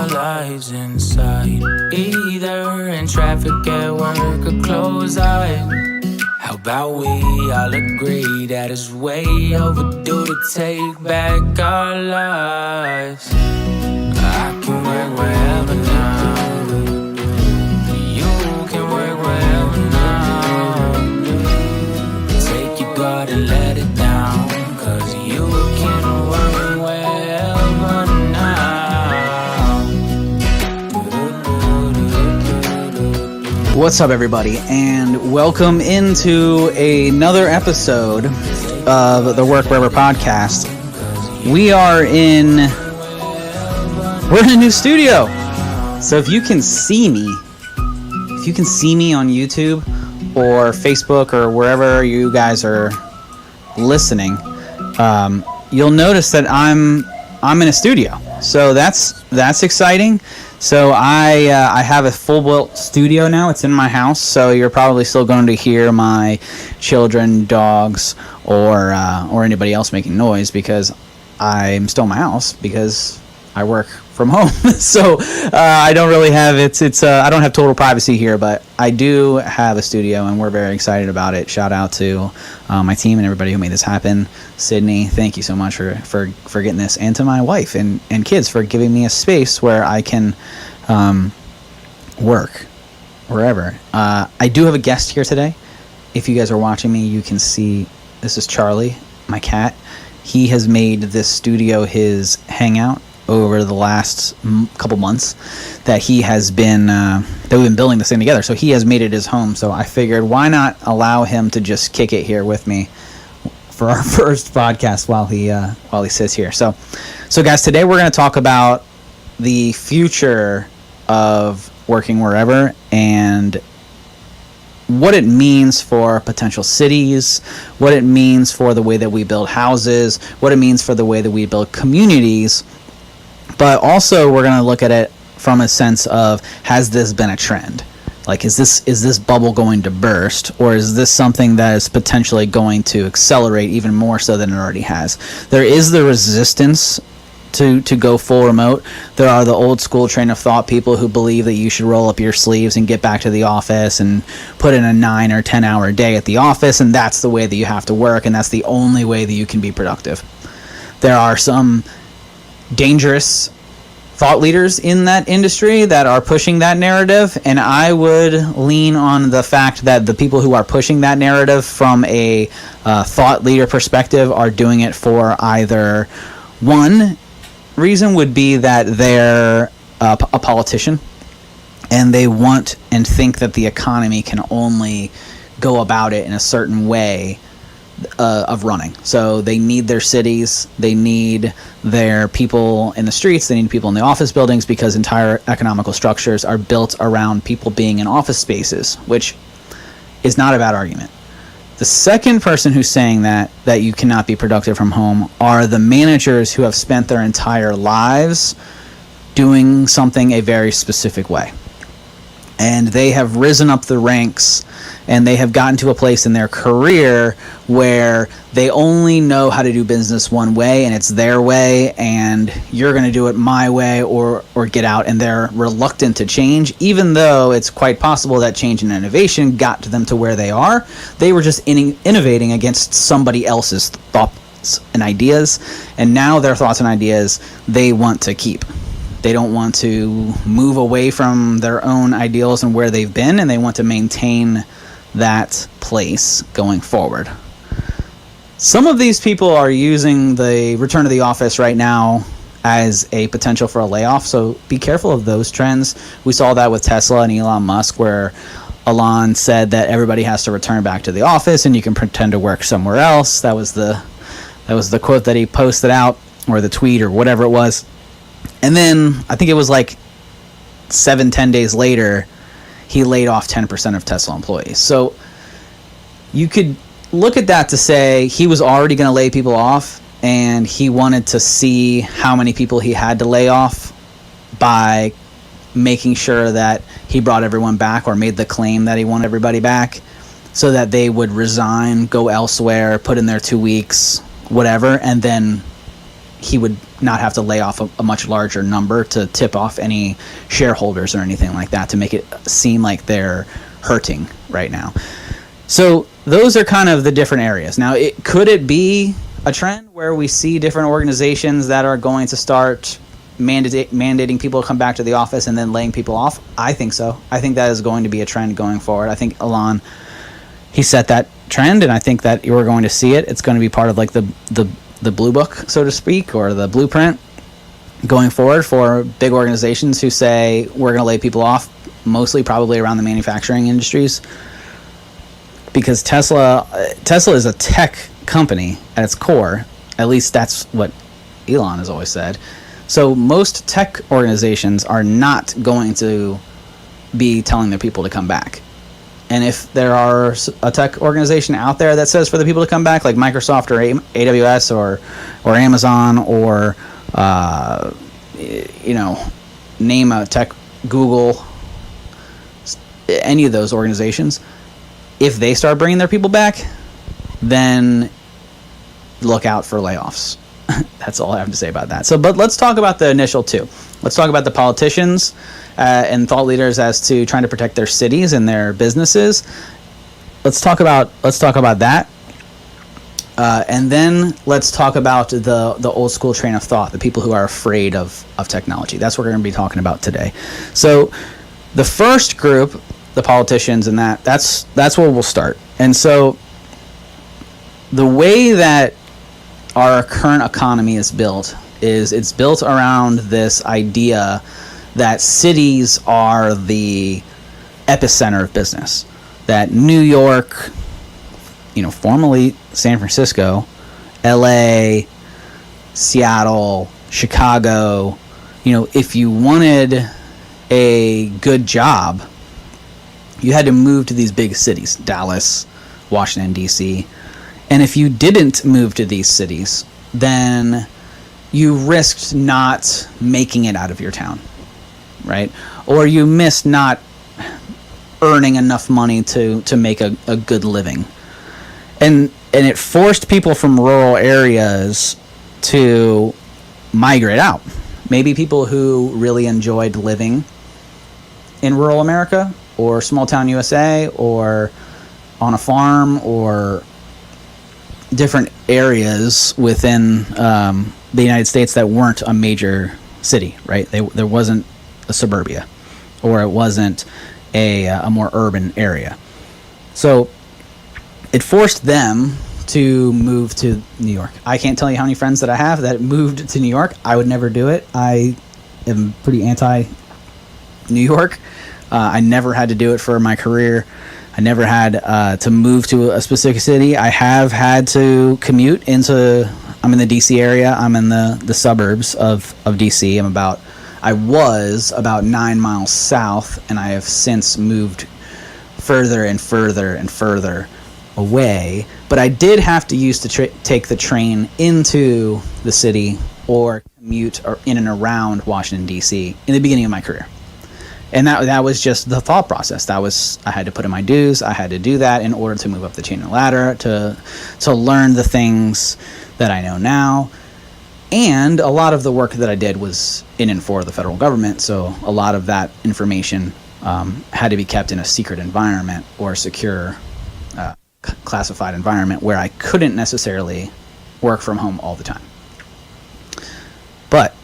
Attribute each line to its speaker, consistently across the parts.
Speaker 1: our lives inside. Either in traffic at work or close eyes. How about we all agree that it's way overdue to take back our lives? I can work wherever now. You can work wherever now. Take your guard and let it down, 'cause you can work wherever now.
Speaker 2: What's up, everybody, and welcome into another episode of the Work Wherever podcast. We're in a new studio, so if you can see me on YouTube or Facebook or wherever you guys are listening, you'll notice that I'm in a studio. So that's exciting. So I have a full-built studio now. It's in my house, so you're probably still going to hear my children, dogs, or anybody else making noise because I'm still in my house because I work from home. So I don't really have I don't have total privacy here, but I do have a studio, and we're very excited about it. Shout out to my team and everybody who made this happen. Sydney, thank you so much for getting this, and to my wife and kids for giving me a space where I can work wherever. I do have a guest here today. If you guys are watching me, you can see this is Charlie, my cat. He has made this studio his hangout over the last couple months that he has been that we've been building this thing together. So he has made it his home. So I figured, why not allow him to just kick it here with me for our first podcast while he sits here. So guys, today we're going to talk about the future of working wherever and what it means for potential cities, what it means for the way that we build houses, what it means for the way that we build communities. But also we're going to look at it from a sense of, has this been a trend? Like, is this bubble going to burst, or is this something that is potentially going to accelerate even more so than it already has? There is the resistance to go full remote. There are the old school train of thought people who believe that you should roll up your sleeves and get back to the office and put in a 9 or 10 hour day at the office, and that's the way that you have to work, and that's the only way that you can be productive. There are some dangerous thought leaders in that industry that are pushing that narrative, and I would lean on the fact that the people who are pushing that narrative from a thought leader perspective are doing it for either one reason would be that they're a politician and they want and think that the economy can only go about it in a certain way of running. So they need their cities, they need their people in the streets, they need people in the office buildings, because entire economical structures are built around people being in office spaces, which is not a bad argument. The second person who's saying that you cannot be productive from home are the managers who have spent their entire lives doing something a very specific way. And they have risen up the ranks, and they have gotten to a place in their career where they only know how to do business one way, and it's their way, and you're going to do it my way or get out. And they're reluctant to change, even though it's quite possible that change and innovation got to them to where they are. They were just innovating against somebody else's thoughts and ideas, and now their thoughts and ideas they want to keep. They don't want to move away from their own ideals and where they've been, and they want to maintain that place going forward. Some of these people are using the return to the office right now as a potential for a layoff, so be careful of those trends. We saw that with Tesla and Elon Musk, where Elon said that everybody has to return back to the office and you can pretend to work somewhere else. That was the quote that he posted out, or the tweet, or whatever it was. And then I think it was like 7-10 days later, he laid off 10% of Tesla employees. So you could look at that to say he was already going to lay people off, and he wanted to see how many people he had to lay off by making sure that he brought everyone back, or made the claim that he wanted everybody back, so that they would resign, go elsewhere, put in their 2 weeks, whatever, and then he would not have to lay off a much larger number to tip off any shareholders or anything like that to make it seem like they're hurting right now. So those are kind of the different areas. Now, could it be a trend where we see different organizations that are going to start mandating people to come back to the office and then laying people off? I think so. I think that is going to be a trend going forward. I think Elon, he set that trend, and I think that we're going to see it. It's going to be part of like the blue book, so to speak, or the blueprint going forward for big organizations who say we're going to lay people off, mostly probably around the manufacturing industries, because Tesla is a tech company at its core. At least that's what Elon has always said. So most tech organizations are not going to be telling their people to come back. And if there are a tech organization out there that says for the people to come back, like Microsoft or AWS or Amazon or name a tech, Google, any of those organizations, if they start bringing their people back, then look out for layoffs. That's all I have to say about that. But let's talk about the initial two. Let's talk about the politicians and thought leaders as to trying to protect their cities and their businesses. Let's talk about that, and then let's talk about the old school train of thought, the people who are afraid of technology. That's what we're going to be talking about today. So the first group, the politicians, and that's where we'll start. And so the way that our current economy is built is it's built around this idea that cities are the epicenter of business. That New York, formerly San Francisco, LA, Seattle, Chicago, if you wanted a good job, you had to move to these big cities, Dallas, Washington, D.C., and if you didn't move to these cities, then you risked not making it out of your town, right? Or you missed not earning enough money to make a good living. And it forced people from rural areas to migrate out. Maybe people who really enjoyed living in rural America or small town USA or on a farm or different areas within the United States that weren't a major city, right? There wasn't a suburbia, or it wasn't a more urban area. So it forced them to move to New York. I can't tell you how many friends that I have that moved to New York. I would never do it. I am pretty anti-New York. I never had to do it for my career. I never had to move to a specific city. I have had to commute I'm in the DC area. I'm in the suburbs of DC. I was about 9 miles south, and I have since moved further and further and further away. But I did have to use to take the train into the city or commute in and around Washington, D.C. in the beginning of my career. And that was just the thought process. I had to put in my dues. I had to do that in order to move up the chain and ladder, to learn the things that I know now. And a lot of the work that I did was in and for the federal government, so a lot of that information had to be kept in a secret environment or a secure, classified environment where I couldn't necessarily work from home all the time. But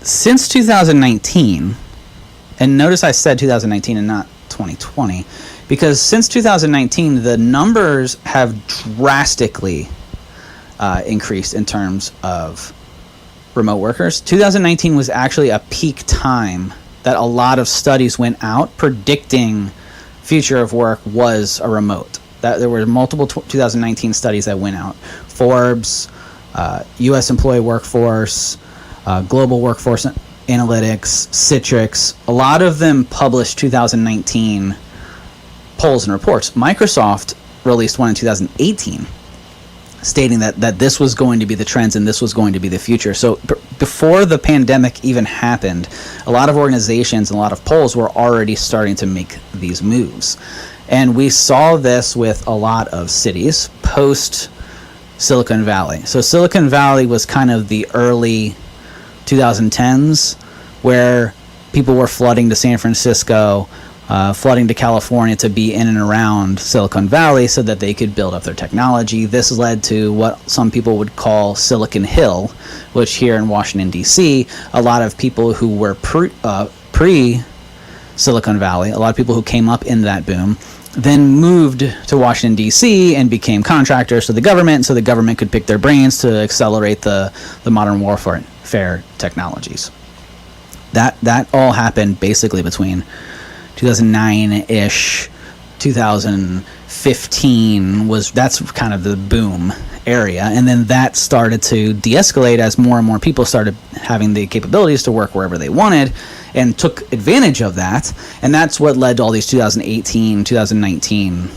Speaker 2: since 2019, and notice I said 2019 and not 2020, because since 2019, the numbers have drastically increased in terms of remote workers. 2019 was actually a peak time that a lot of studies went out predicting future of work was a remote. That there were multiple 2019 studies that went out. Forbes, U.S. Employee Workforce, Global Workforce Analytics, Citrix, a lot of them published 2019 polls and reports. Microsoft released one in 2018 stating that this was going to be the trends and this was going to be the future. So before the pandemic even happened, a lot of organizations and a lot of polls were already starting to make these moves. And we saw this with a lot of cities post Silicon Valley. So Silicon Valley was kind of the early 2010s where people were flooding to San Francisco, flooding to California to be in and around Silicon Valley so that they could build up their technology. This led to what some people would call Silicon Hill, which here in Washington, D.C., a lot of people who were pre-Silicon Valley, a lot of people who came up in that boom, then moved to Washington, D.C. and became contractors to the government so the government could pick their brains to accelerate the modern warfare technologies. That all happened basically between 2009-ish, 2015 that's kind of the boom area, and then that started to de-escalate as more and more people started having the capabilities to work wherever they wanted and took advantage of that, and that's what led to all these 2018, 2019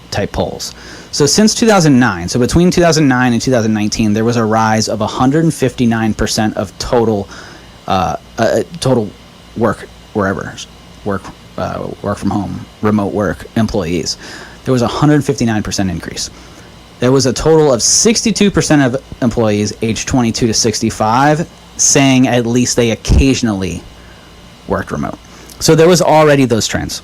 Speaker 2: type polls. So since 2009, so between 2009 and 2019, there was a rise of 159% of total work wherever, work from home, remote work employees. There was a 159% increase. There was a total of 62% of employees aged 22 to 65 saying at least they occasionally worked remote. So there was already those trends.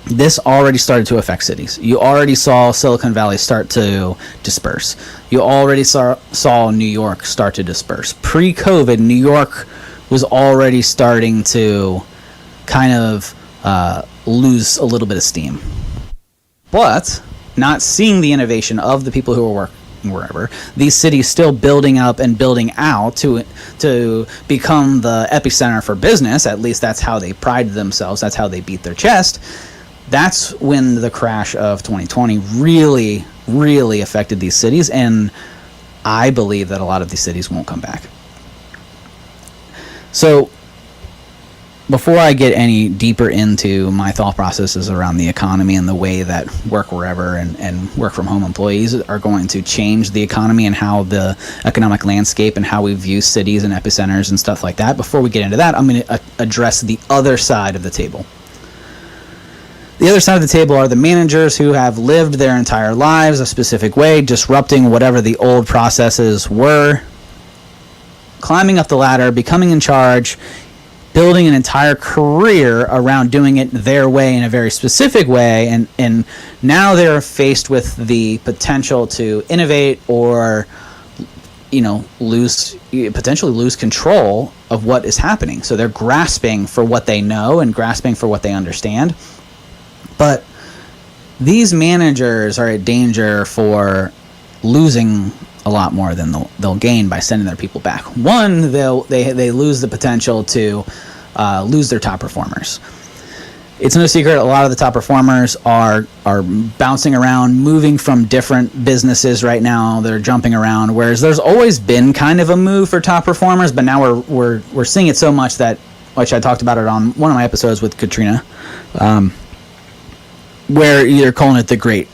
Speaker 2: This already started to affect cities. You already saw Silicon Valley start to disperse. You already saw New York start to disperse. Pre-COVID, New York was already starting to kind of lose a little bit of steam. But not seeing the innovation of the people who are working wherever, these cities still building up and building out to become the epicenter for business. At least that's how they prided themselves. That's how they beat their chest. That's when the crash of 2020 really, really affected these cities, and I believe that a lot of these cities won't come back. So before I get any deeper into my thought processes around the economy and the way that work wherever and work from home employees are going to change the economy and how the economic landscape and how we view cities and epicenters and stuff like that, before we get into that, I'm going to address the other side of the table. The other side of the table are the managers who have lived their entire lives a specific way, disrupting whatever the old processes were, climbing up the ladder, becoming in charge, building an entire career around doing it their way in a very specific way, and now they're faced with the potential to innovate or potentially lose control of what is happening. So they're grasping for what they know and grasping for what they understand. But these managers are at danger for losing a lot more than they'll gain by sending their people back. One, they lose the potential to lose their top performers. It's no secret a lot of the top performers are bouncing around, moving from different businesses right now. They're jumping around, whereas there's always been kind of a move for top performers, but now we're seeing it so much that, which I talked about it on one of my episodes with Katrina, where you're calling it the Great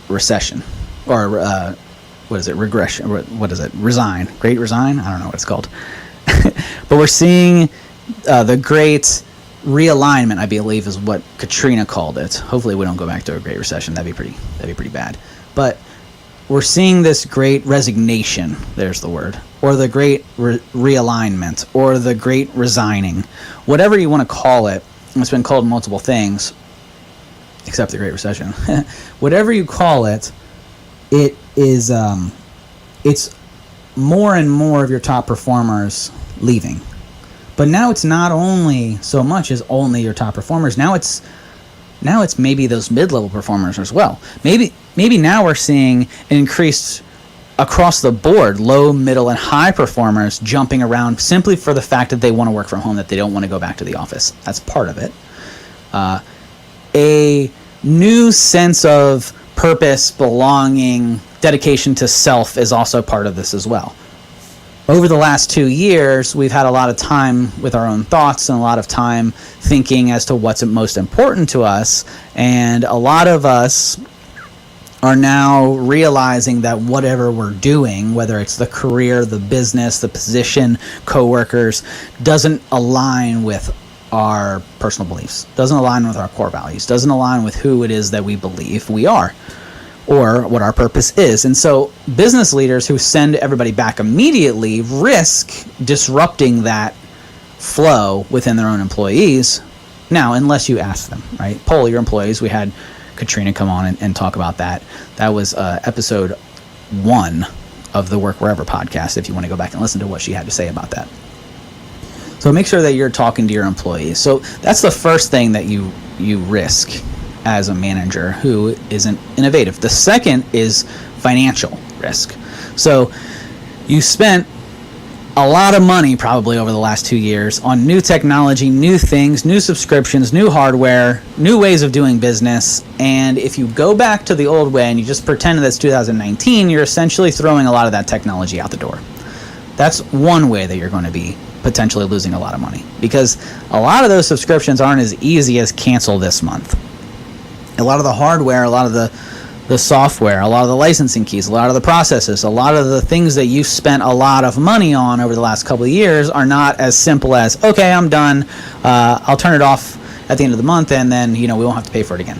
Speaker 2: Recession, or what is it? Regression? What is it? Resign? Great Resign? I don't know what it's called. But we're seeing the Great Realignment, I believe, is what Katrina called it. Hopefully, we don't go back to a Great Recession. That'd be pretty bad. But we're seeing this Great Resignation. There's the word, or the Great Realignment, or the Great Resigning, whatever you want to call it. It's been called multiple things, except the Great Recession. Whatever you call it, it is it's more and more of your top performers leaving. But now it's not only so much as only your top performers. Now it's maybe those mid-level performers as well. Maybe now we're seeing an increase across the board, low, middle, and high performers jumping around simply for the fact that they want to work from home, that they don't want to go back to the office. That's part of it. A new sense of purpose, belonging, dedication to self is also part of this as well. Over the last 2 years, we've had a lot of time with our own thoughts and a lot of time thinking as to what's most important to us. And a lot of us are now realizing that whatever we're doing, whether it's the career, the business, the position, coworkers, doesn't align with our personal beliefs, doesn't align with our core values, doesn't align with who it is that we believe we are. or what our purpose is. And so business leaders who send everybody back immediately risk disrupting that flow within their own employees. Now, unless you ask them, right? Poll your employees. We had Katrina come on and talk about that. That was episode 1 of the Work Wherever podcast, if you want to go back and listen to what she had to say about that. So make sure that you're talking to your employees. So that's the first thing that you risk as a manager who isn't innovative. The second is financial risk. So you spent a lot of money probably over the last 2 years on new technology, new things, new subscriptions, new hardware, new ways of doing business. And if you go back to the old way and you just pretend that's 2019, you're essentially throwing a lot of that technology out the door. That's one way that you're going to be potentially losing a lot of money, because a lot of those subscriptions aren't as easy as cancel this month. A lot of the hardware, a lot of the software, a lot of the licensing keys, a lot of the processes, a lot of the things that you've spent a lot of money on over the last couple of years are not as simple as, okay, I'm done, I'll turn it off at the end of the month, and then we won't have to pay for it again.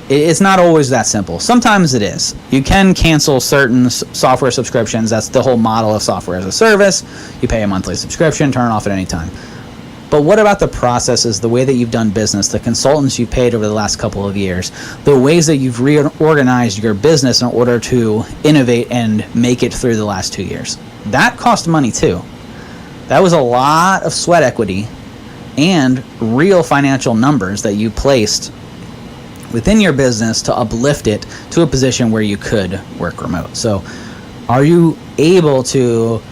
Speaker 2: It's not always that simple. Sometimes it is. You can cancel certain software subscriptions. That's the whole model of software as a service. You pay a monthly subscription, turn it off at any time. But what about the processes, the way that you've done business, the consultants you've paid over the last couple of years, the ways that you've reorganized your business in order to innovate and make it through the last 2 years? That cost money too. That was a lot of sweat equity and real financial numbers that you placed within your business to uplift it to a position where you could work remote. So are you able to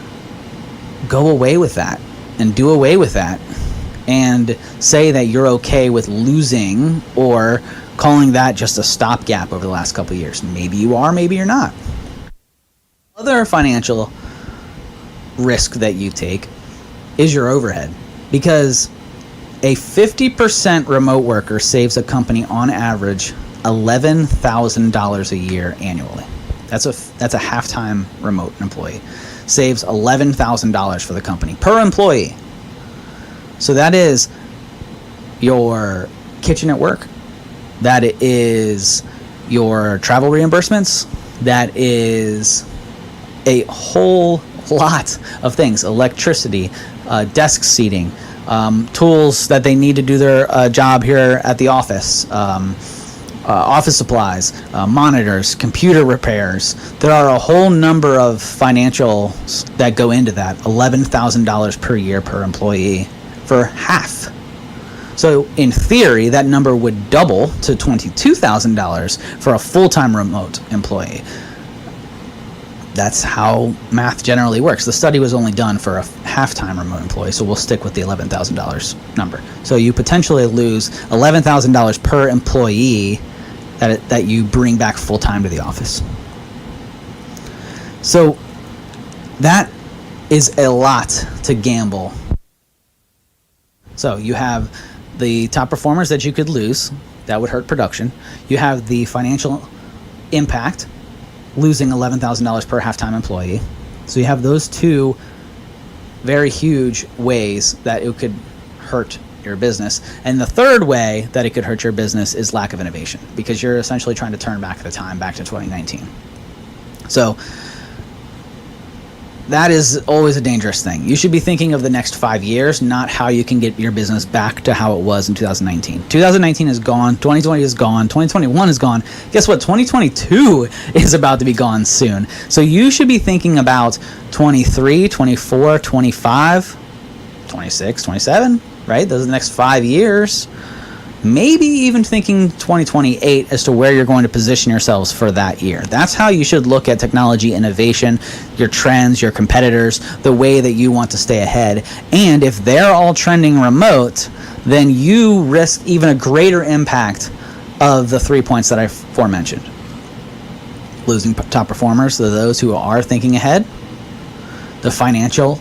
Speaker 2: go away with that and do away with that and say that you're okay with losing or calling that just a stopgap over the last couple of years? Maybe you are, maybe you're not. Other financial risk that you take is your overhead, because a 50% remote worker saves a company on average $11,000 a year annually. That's a half-time remote employee. Saves $11,000 for the company per employee. So that is your kitchen at work. That is your travel reimbursements. That is a whole lot of things. Electricity, desk seating, tools that they need to do their job here at the office, office supplies, monitors, computer repairs. There are a whole number of financials that go into that. $11,000 per year per employee for half. So in theory, that number would double to $22,000 for a full-time remote employee. That's how math generally works. The study was only done for a half-time remote employee, so we'll stick with the $11,000 number. So you potentially lose $11,000 per employee that you bring back full-time to the office. So that is a lot to gamble. So you have the top performers that you could lose. That would hurt production. You have the financial impact, losing $11,000 per half-time employee. So you have those two very huge ways that it could hurt your business. And the third way that it could hurt your business is lack of innovation, because you're essentially trying to turn back the time back to 2019. So that is always a dangerous thing. You should be thinking of the next 5 years, not how you can get your business back to how it was in 2019. 2019 is gone. 2020 is gone. 2021 is gone. Guess what? 2022 is about to be gone soon. So you should be thinking about 23, 24, 25, 26, 27, right? Those are the next 5 years. Maybe even thinking 2028 as to where you're going to position yourselves for that year. That's how you should look at technology innovation, your trends, your competitors, the way that you want to stay ahead. And if they're all trending remote, then you risk even a greater impact of the 3 points that I aforementioned. Losing top performers, so those who are thinking ahead, the financial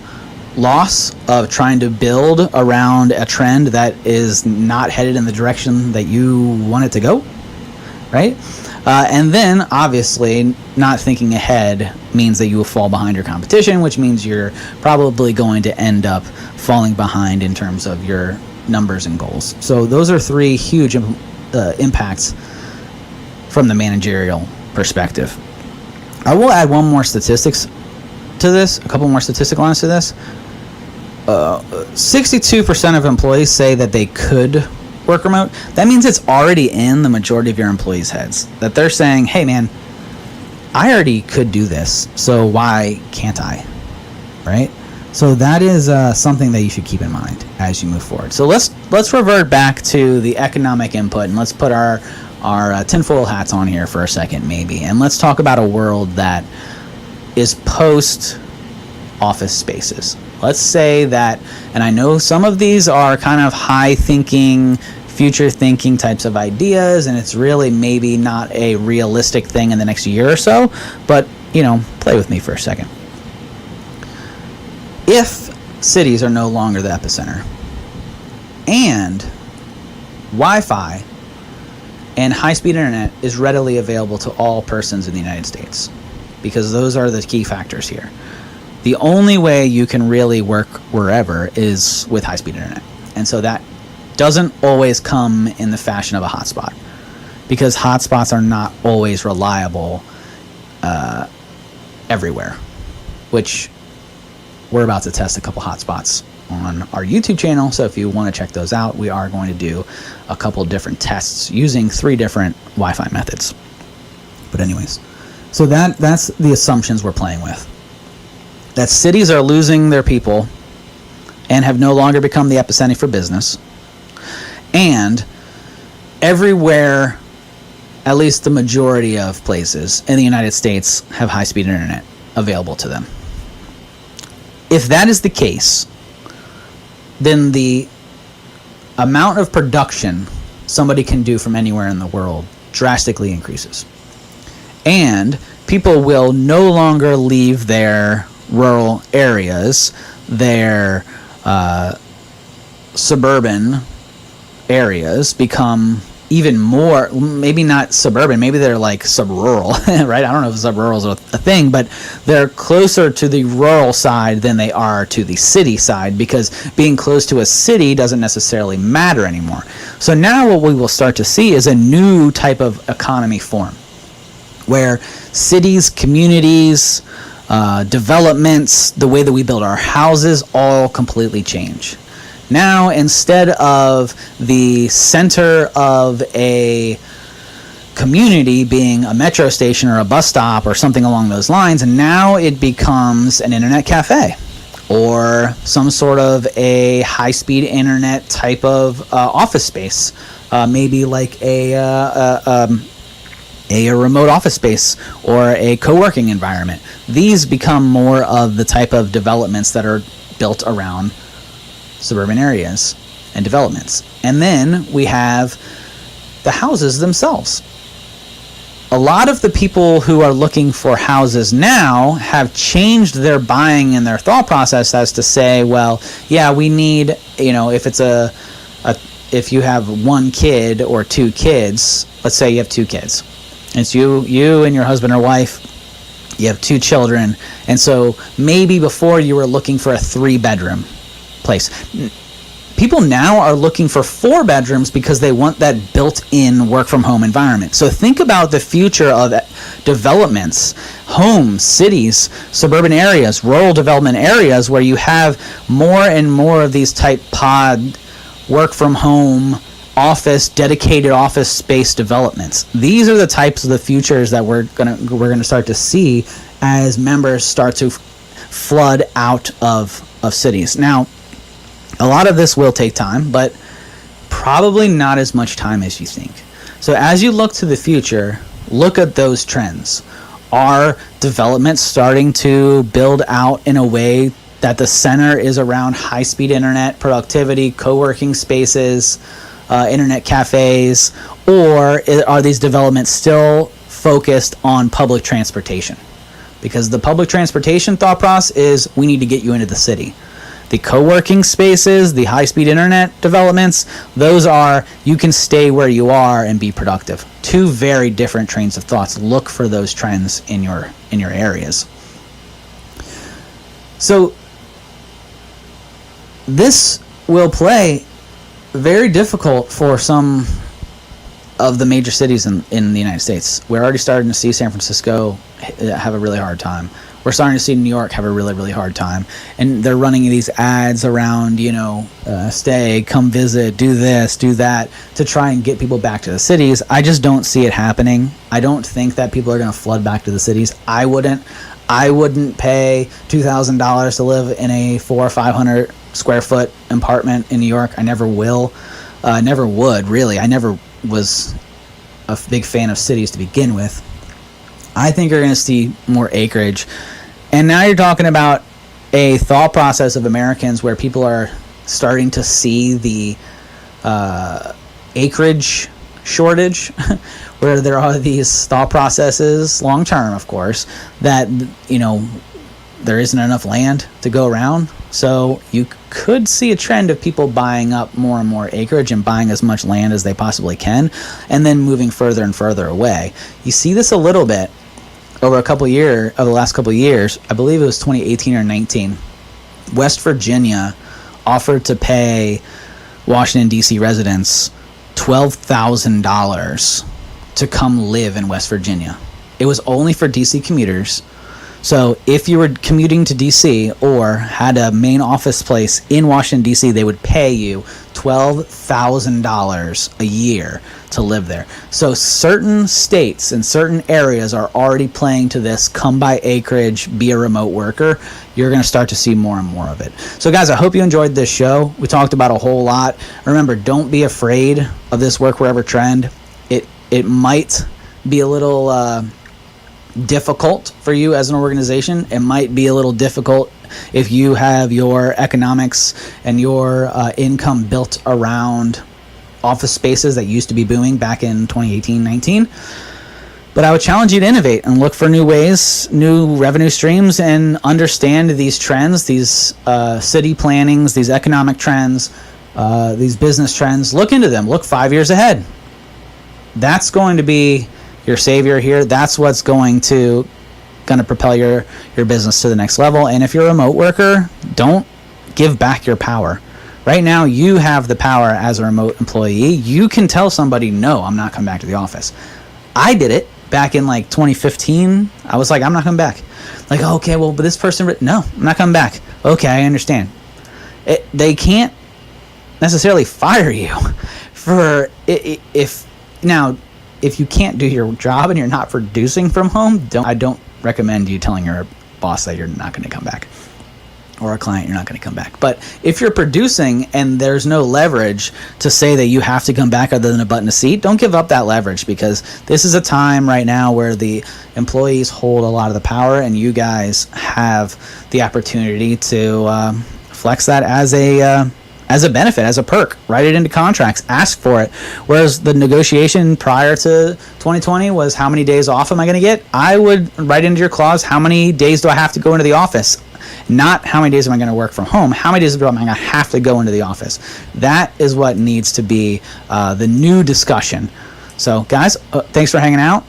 Speaker 2: loss of trying to build around a trend that is not headed in the direction that you want it to go, right? And then, obviously, not thinking ahead means that you will fall behind your competition, which means you're probably going to end up falling behind in terms of your numbers and goals. So those are three huge impacts from the managerial perspective. I will add one more statistics to this, a couple more statistic lines to this. 62% of employees say that they could work remote. That means it's already in the majority of your employees' heads, that they're saying, hey man, I already could do this, so why can't I? Right? So that is something that you should keep in mind as you move forward. So let's revert back to the economic input, and let's put our tinfoil hats on here for a second, maybe, and let's talk about a world that is post office spaces. Let's say that, and I know some of these are kind of high thinking, future thinking types of ideas, and it's really maybe not a realistic thing in the next year or so, but play with me for a second. If cities are no longer the epicenter, and Wi-Fi and high-speed internet is readily available to all persons in the United States, because those are the key factors here. The only way you can really work wherever is with high-speed internet. And so that doesn't always come in the fashion of a hotspot, because hotspots are not always reliable everywhere, which we're about to test a couple hotspots on our YouTube channel. So if you want to check those out, we are going to do a couple different tests using 3 different Wi-Fi methods. But anyways, so that's the assumptions we're playing with. That cities are losing their people and have no longer become the epicenter for business. And everywhere, at least the majority of places in the United States, have high-speed internet available to them. If that is the case, then the amount of production somebody can do from anywhere in the world drastically increases. And people will no longer leave their rural areas, their suburban areas become even more, maybe not suburban, maybe they're like sub-rural, right? I don't know if sub-rural is a thing, but they're closer to the rural side than they are to the city side, because being close to a city doesn't necessarily matter anymore. So now what we will start to see is a new type of economy form, where cities, communities, developments, the way that we build our houses all completely change. Now, instead of the center of a community being a metro station or a bus stop or something along those lines, and now it becomes an internet cafe or some sort of a high-speed internet type of office space, maybe like a remote office space or a co-working environment. These become more of the type of developments that are built around suburban areas and developments. And then we have the houses themselves. A lot of the people who are looking for houses now have changed their buying and their thought process as to say, well, yeah, we need, if you have 1 kid or 2 kids, let's say you have 2 kids. It's you and your husband or wife. You have 2 children. And so maybe before you were looking for a 3-bedroom place. People now are looking for 4 bedrooms because they want that built-in work-from-home environment. So think about the future of developments, homes, cities, suburban areas, rural development areas, where you have more and more of these type pod work-from-home dedicated office space developments. These are the types of the futures that we're gonna start to see as members start to flood out of cities. Now, a lot of this will take time, but probably not as much time as you think. So as you look to the future, look at those trends. Are developments starting to build out in a way that the center is around high-speed internet, productivity, co-working spaces, internet cafes, or are these developments still focused on public transportation? Because the public transportation thought process is, we need to get you into the city. The co-working spaces, the high-speed internet developments, those are, you can stay where you are and be productive. 2 very different trains of thoughts. Look for those trends in your areas. So this will play very difficult for some of the major cities in the United States. We're already starting to see San Francisco have a really hard time. We're starting to see New York have a really, really hard time. And they're running these ads around, stay, come visit, do this, do that, to try and get people back to the cities. I just don't see it happening. I don't think that people are going to flood back to the cities. I wouldn't pay $2,000 to live in a 400 or 500 square foot apartment in New York. I never will. Never would, really. I never was a big fan of cities to begin with. I think you're going to see more acreage. And now you're talking about a thought process of Americans where people are starting to see the acreage shortage, where there are these thought processes, long term, of course, that, there isn't enough land to go around. So you could see a trend of people buying up more and more acreage and buying as much land as they possibly can, and then moving further and further away. You see this a little bit over the last couple of years. I believe it was 2018 or 19. West Virginia offered to pay Washington, D.C. residents $12,000 to come live in West Virginia. It was only for D.C. commuters. So if you were commuting to D.C. or had a main office place in Washington, D.C., they would pay you $12,000 a year to live there. So certain states and certain areas are already playing to this come by acreage, be a remote worker. You're going to start to see more and more of it. So guys, I hope you enjoyed this show. We talked about a whole lot. Remember, don't be afraid of this work wherever trend. It might be a little difficult for you as an organization. It might be a little difficult if you have your economics and your income built around office spaces that used to be booming back in 2018-19. But I would challenge you to innovate and look for new ways, new revenue streams, and understand these trends, these city plannings, these economic trends, these business trends. Look into them. Look 5 years ahead. That's going to be your savior here. That's what's going to propel your business to the next level. And if you're a remote worker, don't give back your power. Right now, you have the power as a remote employee. You can tell somebody, no, I'm not coming back to the office. I did it back in 2015. I was like, I'm not coming back. Like, okay, well, but this person, no, I'm not coming back. Okay, I understand. They can't necessarily fire you for if you can't do your job and you're not producing from home, I don't recommend you telling your boss that you're not going to come back, or a client you're not going to come back. But if you're producing and there's no leverage to say that you have to come back other than a button a seat, don't give up that leverage, because this is a time right now where the employees hold a lot of the power, and you guys have the opportunity to flex that as a benefit, as a perk. Write it into contracts, ask for it. Whereas the negotiation prior to 2020 was, how many days off am I going to get? I would write into your clause, how many days do I have to go into the office? Not how many days am I going to work from home? How many days am I going to have to go into the office? That is what needs to be the new discussion. So guys, thanks for hanging out.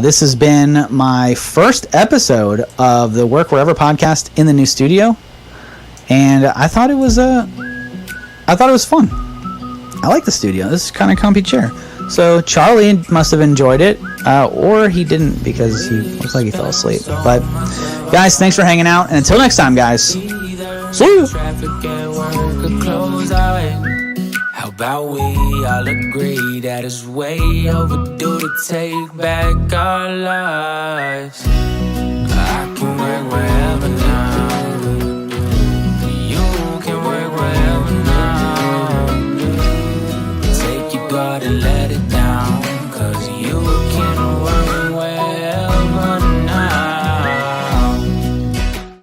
Speaker 2: This has been my first episode of the Work Wherever podcast in the new studio. And I thought it was fun. I like the studio. This is kind of comfy chair. So Charlie must have enjoyed it, or he didn't, because he looks like he fell asleep. But guys, thanks for hanging out, and until next time, guys, see you.
Speaker 1: How about we all agree that it's way overdue to take back our lives?